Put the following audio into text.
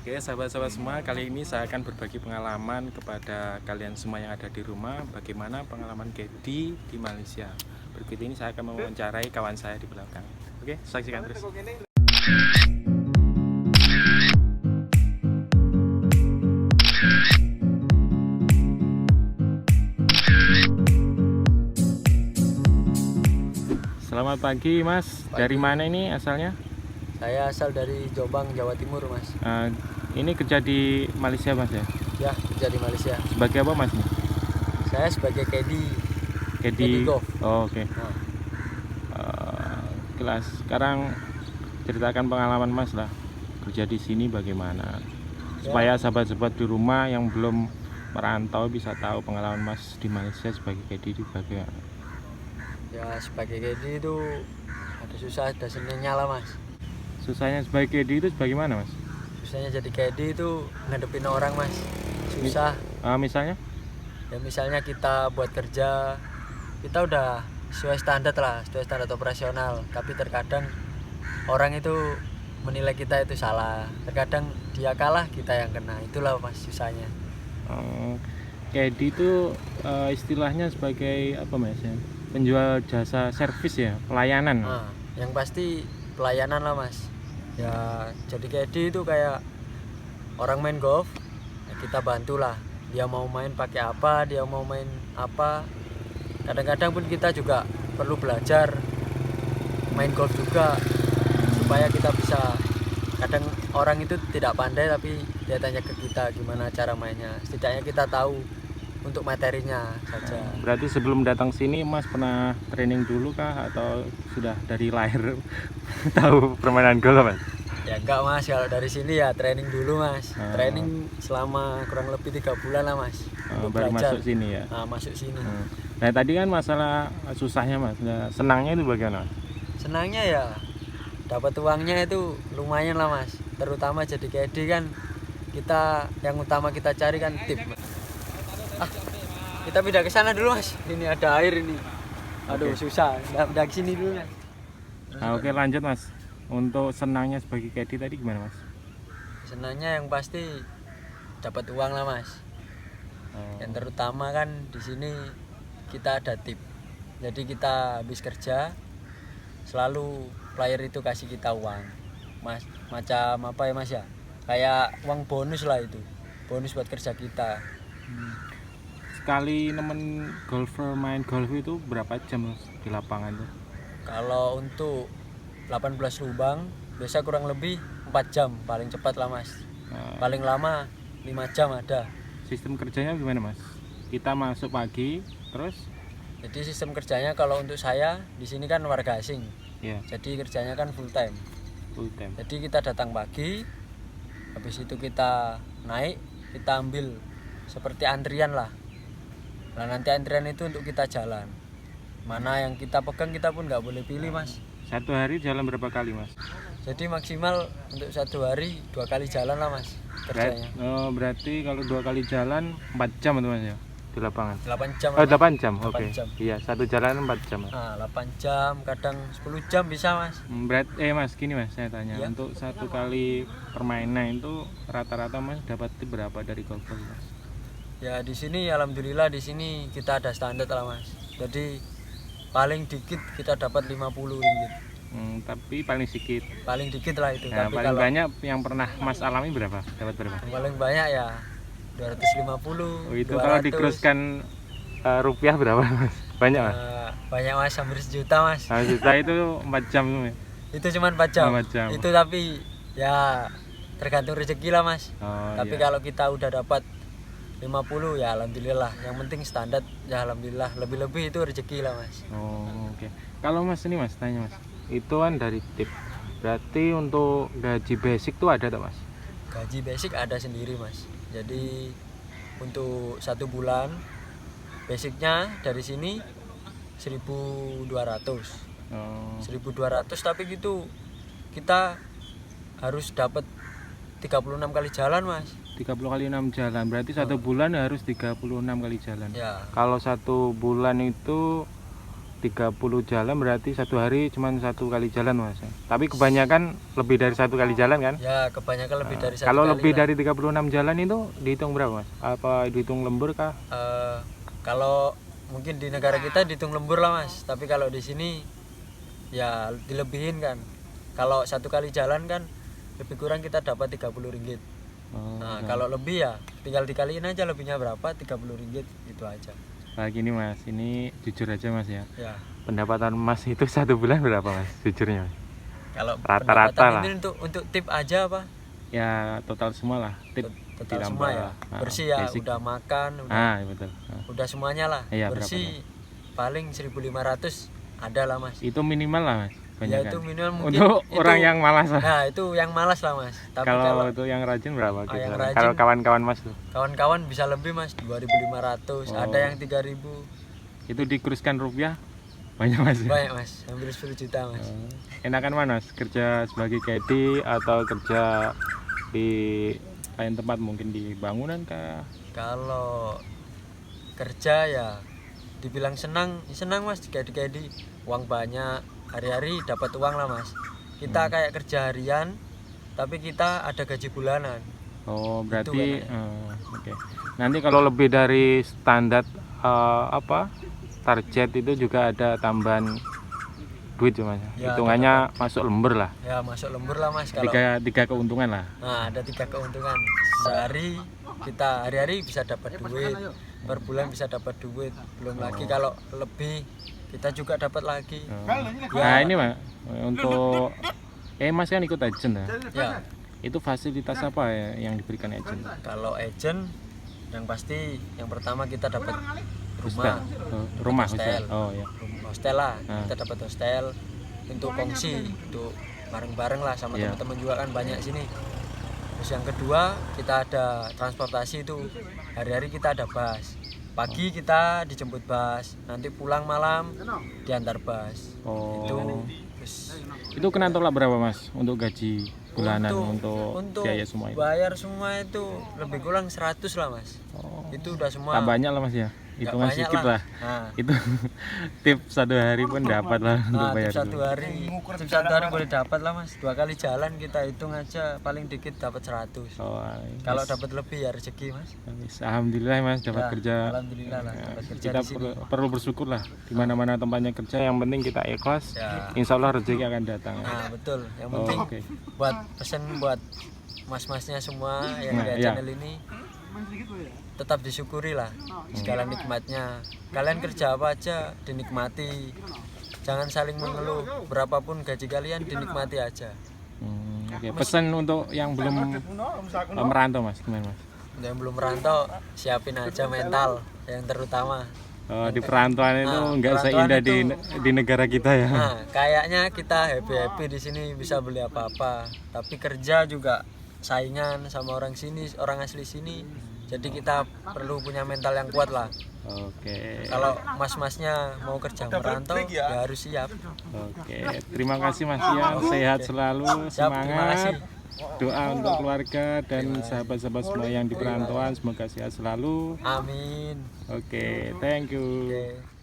Oke, sahabat-sahabat semua, kali ini saya akan berbagi pengalaman kepada kalian semua yang ada di rumah, bagaimana pengalaman Kedi di Malaysia. Berikut ini saya akan mewawancarai kawan saya di belakang. Oke, saksikan terus. Selamat pagi, Mas. Dari mana ini asalnya? Saya asal dari Jombang, Jawa Timur, Mas. Ini kerja di Malaysia, Mas ya? Ya, kerja di Malaysia. Sebagai apa, Mas? Saya sebagai caddy golf. Oh, oke. Kelas. Sekarang ceritakan pengalaman Mas lah. Kerja di sini bagaimana? Supaya sahabat-sahabat di rumah yang belum merantau bisa tahu pengalaman Mas di Malaysia sebagai caddy itu bagaimana. Ya, sebagai caddy itu ada susah, ada senangnya lah, Mas. Susahnya sebagai caddy itu bagaimana, Mas? Susahnya jadi caddy itu ngadepin orang, Mas. Susah. Misalnya? Ya misalnya kita buat kerja, kita udah sesuai standar lah, sesuai standar operasional. Tapi terkadang orang itu menilai kita itu salah. Terkadang dia kalah, kita yang kena. Itulah, Mas, susahnya. Caddy itu istilahnya sebagai apa, Mas ya? Penjual jasa servis ya, pelayanan. Yang pasti pelayanan lah, Mas. Ya jadi caddy itu kayak orang main golf, ya kita bantulah. Dia mau main pakai apa, dia mau main apa. Kadang-kadang pun kita juga perlu belajar main golf juga, supaya kita bisa. Kadang orang itu tidak pandai tapi dia tanya ke kita gimana cara mainnya. Setidaknya kita tahu untuk materinya saja. Berarti sebelum datang sini Mas pernah training dulu kah atau sudah dari lahir tahu permainan golf, Mas? Ya enggak, Mas, kalau dari sini ya training dulu, Mas. Training selama kurang lebih 3 bulan lah, Mas. Baru belajar. Masuk sini ya? Masuk sini. Nah tadi kan masalah susahnya, Mas. Nah, senangnya itu bagaimana? Senangnya ya dapat uangnya itu lumayan lah, Mas. Terutama jadi caddy kan kita yang utama kita cari kan tip. Kita pindah ke sana dulu, Mas. Ini ada air ini. Aduh, susah. Pindah ke sini dulu, Mas. Oke, lanjut, Mas. Untuk senangnya sebagai caddy tadi gimana, Mas? Senangnya yang pasti dapat uang lah, Mas. Yang terutama kan di sini kita ada tip. Jadi kita habis kerja selalu player itu kasih kita uang, Mas. Macam apa ya, Mas ya? Kayak uang bonus lah itu. Bonus buat kerja kita. Sekali nemen golfer main golf itu berapa jam, Mas, di lapangan tuh? Kalau untuk 18 lubang biasa kurang lebih 4 jam paling cepat lah, Mas. Paling lama 5 jam ada. Sistem kerjanya gimana, Mas? Kita masuk pagi terus? Jadi sistem kerjanya kalau untuk saya di sini kan warga asing. Yeah. Jadi kerjanya kan full time. Jadi kita datang pagi, habis itu kita naik, kita ambil seperti antrian lah. Nah nanti antrian itu untuk kita jalan. Mana yang kita pegang kita pun nggak boleh pilih, Mas. Satu hari jalan berapa kali, Mas? Jadi maksimal untuk satu hari 2 kali jalan lah, Mas, kerjanya. Berarti kalau 2 kali jalan 4 jam itu, Mas ya, di lapangan? 8 jam. 8 jam, oke. Jam. Iya, satu jalan 4 jam. 8 jam, kadang 10 jam bisa, Mas. Mas, gini, Mas, saya tanya. Ya? Untuk satu kali permainan itu rata-rata Mas dapat berapa dari golfer, Mas? Ya di sini alhamdulillah di sini kita ada standar lah, Mas. Jadi paling dikit kita dapat 50 ringgit. Tapi paling sedikit. Paling dikit lah itu. Nah, tapi paling kalau banyak yang pernah Mas alami berapa? Dapat berapa? Paling banyak ya 250. Oh, itu 200. kalau dikuruskan rupiah berapa, Mas? Banyak, Mas? Banyak, Mas, hampir sejuta, Mas. Juta itu 4 jam tuh. Itu cuma 4 jam. 4 jam. Itu tapi ya tergantung rezeki lah, Mas. Tapi kalau kita udah dapat 50 ya alhamdulillah. Yang penting standar ya alhamdulillah. Lebih-lebih itu rezeki lah, Mas. Oke. Kalau Mas ini, Mas, tanya, Mas. Itu kan dari tip. Berarti untuk gaji basic tuh ada tak, Mas? Gaji basic ada sendiri, Mas. Jadi untuk 1 bulan basicnya dari sini 1.200. 1.200 tapi gitu kita harus dapat 36 kali jalan, Mas. 30 kali 6 jalan. Berarti 1 bulan harus 36 kali jalan. Ya. Kalau 1 bulan itu 30 jalan berarti satu hari cuma 1 kali jalan mas. Tapi kebanyakan lebih dari 1 kali jalan kan? Ya kebanyakan lebih dari satu Kalau kali lebih lah. dari 36 jalan itu dihitung berapa mas? Apa dihitung lembur kah? Kalau mungkin di negara kita dihitung lembur lah mas, tapi kalau di sini ya dilebihin kan. Kalau 1 kali jalan kan lebih kurang kita dapat 30 ringgit. Nah kalau lebih ya tinggal dikaliin aja lebihnya berapa, 30 ringgit itu aja. Nah gini mas, ini jujur aja mas ya. Ya Pendapatan mas itu 1 bulan berapa mas? Jujurnya mas? kalau Rata-rata pendapatan lah. ini untuk tip aja apa? Ya total semua lah. Tip Total ditambah, semua ya. Bersih ya, basic. udah makan, Iya betul. udah semuanya lah. Iya, Bersih paling 1.500 ada lah mas. Itu minimal lah mas. Ya Kebanyakan. itu minimal mungkin Untuk itu, orang yang malas lah. nah itu yang malas lah mas. Tapi Kalau itu yang rajin berapa? yang Kisaran? rajin- Kalau kawan-kawan mas tuh, kawan-kawan bisa lebih mas, 2.500 ada yang 3.000 itu dikuruskan rupiah banyak mas. banyak mas, hampir 10 juta mas. Enakan mana mas? Kerja sebagai caddy atau kerja di lain tempat, mungkin di bangunan kah? Kalau kerja ya dibilang senang, ya senang mas, di uang banyak, hari-hari dapat uang lah mas. Kita kayak kerja harian tapi kita ada gaji bulanan. Oh berarti Itu oke. Nanti kalau lebih dari standar target itu juga ada tambahan duit cuma Ya, hitungannya masuk lembur lah. Ya masuk lembur lah mas kalau Tiga keuntungan lah. nah ada 3 keuntungan sehari. Kita hari-hari bisa dapat duit, per bulan bisa dapat duit, belum lagi kalau lebih kita juga dapat lagi. Nah ini mah untuk mas kan ikut agent ya. Ya Itu fasilitas apa ya yang diberikan agent? kalau agent yang pasti yang pertama kita dapat Hostel. rumah, Rumah hostel. hostel. Oh ya. Hostel lah, Nah. kita dapat hostel untuk kongsi, untuk bareng-bareng lah sama Iya. teman-teman juga kan banyak sini. Terus yang kedua kita ada transportasi itu, hari-hari kita ada bus. Pagi kita dijemput bus, nanti pulang malam diantar bus. Oh. Terus Itu kena tolak berapa mas untuk gaji bulanan untuk untuk biaya semua itu? bayar semua itu lebih kurang 100 lah mas. Oh. Itu udah semua. Tak banyak lah mas ya. Nggak Hitungan banyak sedikit lah. Nah, Itu tip 1 hari pun dapat lah untuk nah bayar tip itu. 1 hari, tip 1 hari boleh dapat lah mas. 2 kali jalan kita hitung aja paling dikit dapat 100. Oh, Kalau yes. dapat lebih ya rezeki mas. Yes, alhamdulillah mas dapat Ya, kerja. alhamdulillah lah Ya, dapat kerja kita di sini. perlu bersyukur lah di mana-mana tempatnya kerja, yang penting kita ikhlas. Ya. Insya Allah rezeki akan datang. Nah betul, yang Oh, penting oke. buat pesen buat mas-masnya semua yang Nah, lihat iya. channel ini, tetap disyukuri lah segala nikmatnya. Kalian kerja apa aja dinikmati, jangan saling mengeluh. Berapapun gaji kalian dinikmati aja. Oke. Pesan untuk yang belum merantau mas, gimana mas? Untuk yang belum merantau, siapin aja mental yang terutama. Di perantauan itu Nah, nggak perantauan seindah itu- di negara kita ya. Nah, kayaknya kita happy di sini bisa beli apa-apa, tapi kerja juga saingan sama orang sini, orang asli sini. Jadi kita perlu punya mental yang kuat lah. Oke. Kalau mas-masnya mau kerja merantau, ya harus siap. Oke. Terima kasih mas Ian, sehat selalu, Siap, terima kasih. semangat. Doa untuk keluarga dan sahabat-sahabat semua yang di perantauan, semoga sehat selalu. Amin. Oke, thank you. Oke.